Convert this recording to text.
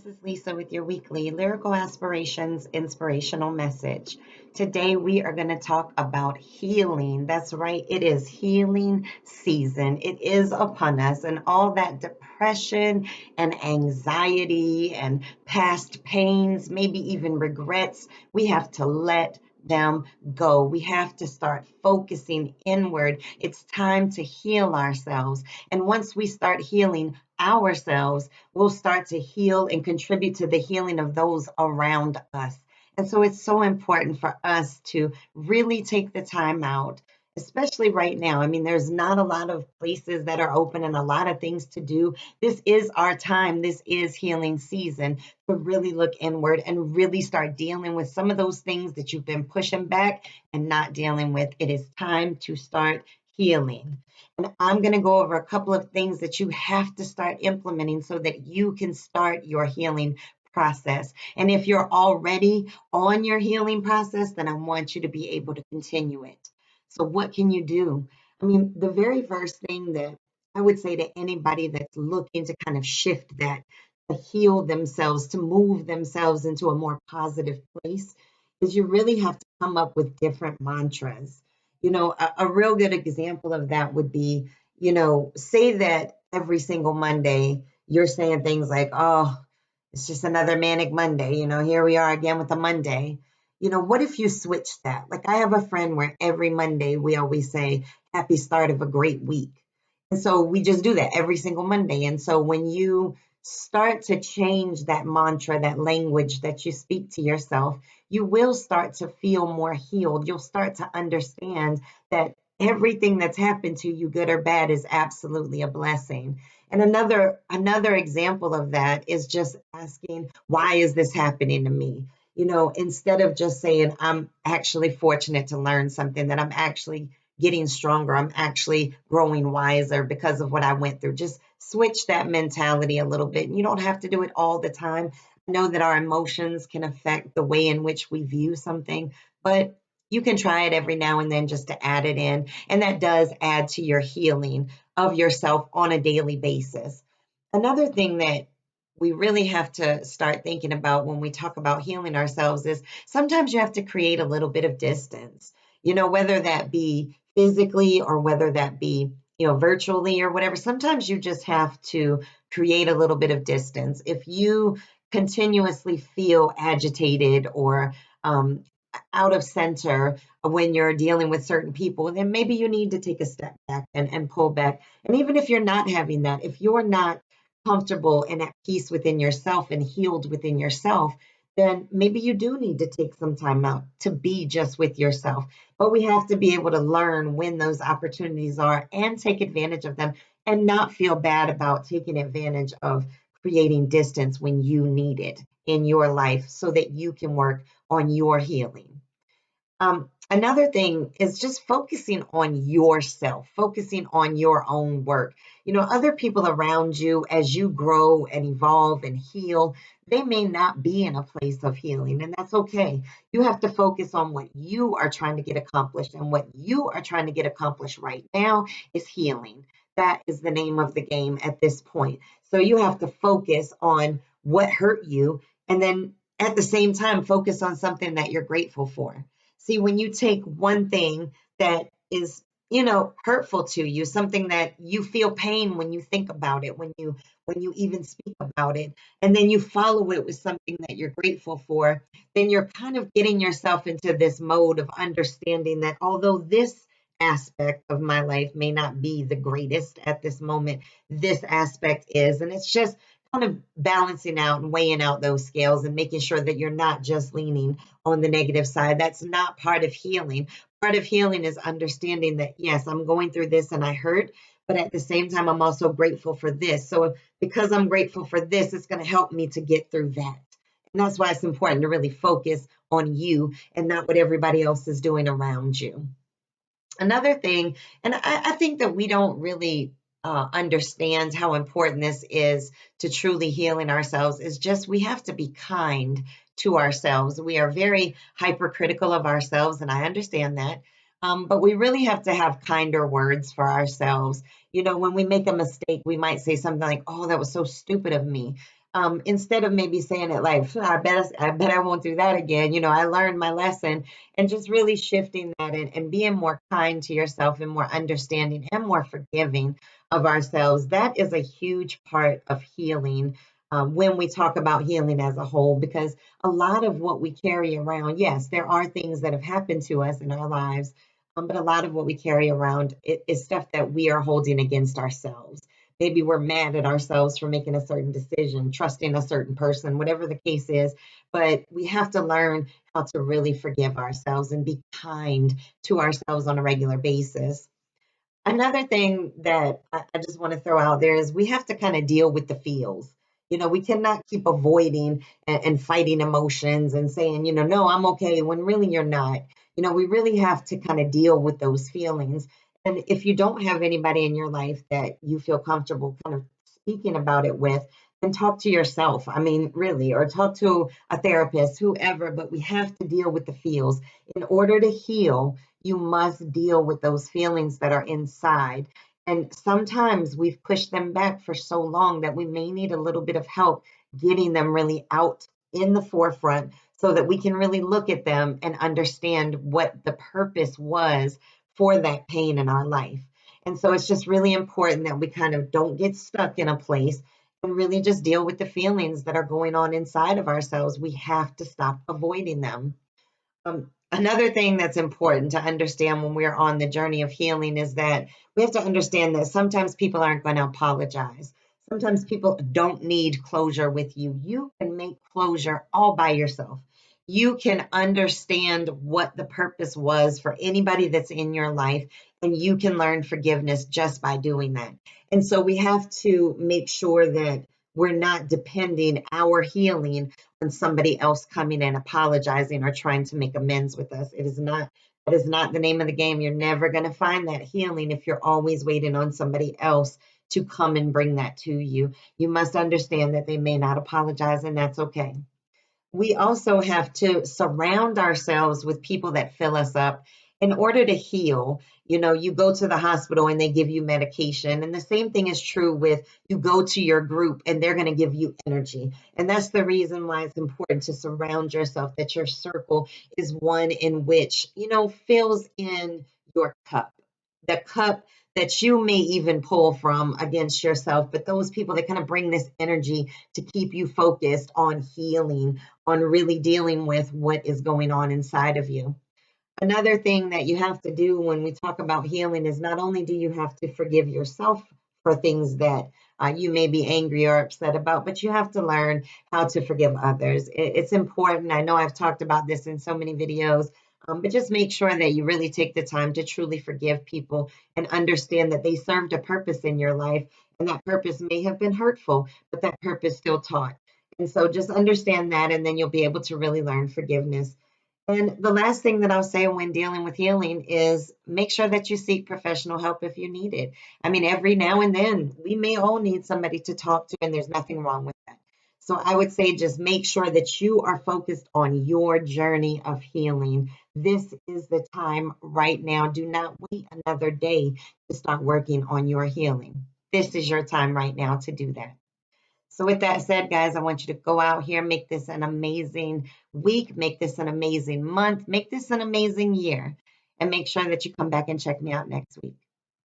This is Lisa with your weekly Lyrical Aspirations inspirational message. Today we are going to talk about healing. That's right, it is healing season. It is upon us, and all that depression and anxiety and past pains, maybe even regrets, we have to let them go. We have to start focusing inward. It's time to heal ourselves. And once we start healing ourselves, we'll start to heal and contribute to the healing of those around us. And so it's so important for us to really take the time out, especially right now. I mean, there's not a lot of places that are open and a lot of things to do. This is our time. This is healing season to really look inward and really start dealing with some of those things that you've been pushing back and not dealing with. It is time to start healing. And I'm going to go over a couple of things that you have to start implementing so that you can start your healing process. And if you're already on your healing process, then I want you to be able to continue it. So, what can you do? I mean, the very first thing that I would say to anybody that's looking to kind of shift that, to heal themselves, to move themselves into a more positive place, is you really have to come up with different mantras. A real good example of that would be, say that every single Monday you're saying things like, oh, it's just another manic Monday. Here we are again with a Monday. What if you switch that? Like, I have a friend where every Monday we always say, happy start of a great week. And so we just do that every single Monday. And so when you start to change that mantra, that language that you speak to yourself, you will start to feel more healed. You'll start to understand that everything that's happened to you, good or bad, is absolutely a blessing. And another example of that is just asking, why is this happening to me? Instead of just saying, I'm actually fortunate to learn something, that I'm actually getting stronger, I'm actually growing wiser because of what I went through. Just switch that mentality a little bit. You don't have to do it all the time. I know that our emotions can affect the way in which we view something, but you can try it every now and then just to add it in. And that does add to your healing of yourself on a daily basis. Another thing that we really have to start thinking about when we talk about healing ourselves is sometimes you have to create a little bit of distance, whether that be physically or whether that be, virtually or whatever. Sometimes you just have to create a little bit of distance. If you continuously feel agitated or out of center when you're dealing with certain people, then maybe you need to take a step back and pull back. And even if you're not having that, if you're not comfortable and at peace within yourself and healed within yourself, then maybe you do need to take some time out to be just with yourself. But we have to be able to learn when those opportunities are and take advantage of them and not feel bad about taking advantage of creating distance when you need it in your life so that you can work on your healing. Another thing is just focusing on yourself, focusing on your own work. Other people around you, as you grow and evolve and heal, they may not be in a place of healing, and that's okay. You have to focus on what you are trying to get accomplished, and what you are trying to get accomplished right now is healing. That is the name of the game at this point. So you have to focus on what hurt you, and then at the same time, focus on something that you're grateful for. See, when you take one thing that is, hurtful to you, something that you feel pain when you think about it, when you even speak about it, and then you follow it with something that you're grateful for, then you're kind of getting yourself into this mode of understanding that although this aspect of my life may not be the greatest at this moment, this aspect is. And it's just kind of balancing out and weighing out those scales and making sure that you're not just leaning on the negative side. That's not part of healing. Part of healing is understanding that, yes, I'm going through this and I hurt, but at the same time, I'm also grateful for this. So because I'm grateful for this, it's going to help me to get through that. And that's why it's important to really focus on you and not what everybody else is doing around you. Another thing, and I think that we don't really understand how important this is to truly healing ourselves, is just we have to be kind to ourselves. We are very hypercritical of ourselves, and I understand that. But we really have to have kinder words for ourselves. When we make a mistake, we might say something like, oh, that was so stupid of me. instead of maybe saying it like, I bet I won't do that again. I learned my lesson, and just really shifting that and being more kind to yourself and more understanding and more forgiving of ourselves. That is a huge part of healing. When we talk about healing as a whole, because a lot of what we carry around, yes, there are things that have happened to us in our lives, but a lot of what we carry around is stuff that we are holding against ourselves. Maybe we're mad at ourselves for making a certain decision, trusting a certain person, whatever the case is. But we have to learn how to really forgive ourselves and be kind to ourselves on a regular basis. Another thing that I just want to throw out there is we have to kind of deal with the feels. We cannot keep avoiding and fighting emotions and saying, no, I'm okay, when really you're not. We really have to kind of deal with those feelings. And if you don't have anybody in your life that you feel comfortable kind of speaking about it with, then talk to yourself. I mean, really, or talk to a therapist, whoever, but we have to deal with the feels. In order to heal, you must deal with those feelings that are inside. And sometimes we've pushed them back for so long that we may need a little bit of help getting them really out in the forefront so that we can really look at them and understand what the purpose was for that pain in our life. And so it's just really important that we kind of don't get stuck in a place and really just deal with the feelings that are going on inside of ourselves. We have to stop avoiding them. Another thing that's important to understand when we're on the journey of healing is that we have to understand that sometimes people aren't going to apologize. Sometimes people don't need closure with you. You can make closure all by yourself. You can understand what the purpose was for anybody that's in your life, and you can learn forgiveness just by doing that. And so we have to make sure that we're not depending our healing on somebody else coming and apologizing or trying to make amends with us. That is not the name of the game. You're never going to find that healing if you're always waiting on somebody else to come and bring that to you. You must understand that they may not apologize, and that's okay. We also have to surround ourselves with people that fill us up in order to heal. You go to the hospital and they give you medication. And the same thing is true with you go to your group and they're going to give you energy. And that's the reason why it's important to surround yourself, that your circle is one in which, fills in your cup. The cup that you may even pull from against yourself, but those people that kind of bring this energy to keep you focused on healing, on really dealing with what is going on inside of you. Another thing that you have to do when we talk about healing is not only do you have to forgive yourself for things that you may be angry or upset about, but you have to learn how to forgive others. It's important. I know I've talked about this in so many videos, but just make sure that you really take the time to truly forgive people and understand that they served a purpose in your life, and that purpose may have been hurtful, but that purpose still taught. And so just understand that, and then you'll be able to really learn forgiveness. And the last thing that I'll say when dealing with healing is make sure that you seek professional help if you need it. I mean, every now and then we may all need somebody to talk to, and there's nothing wrong with that. So I would say just make sure that you are focused on your journey of healing. This is the time right now. Do not wait another day to start working on your healing. This is your time right now to do that. So, with that said, guys, I want you to go out here, make this an amazing week, make this an amazing month, make this an amazing year, and make sure that you come back and check me out next week.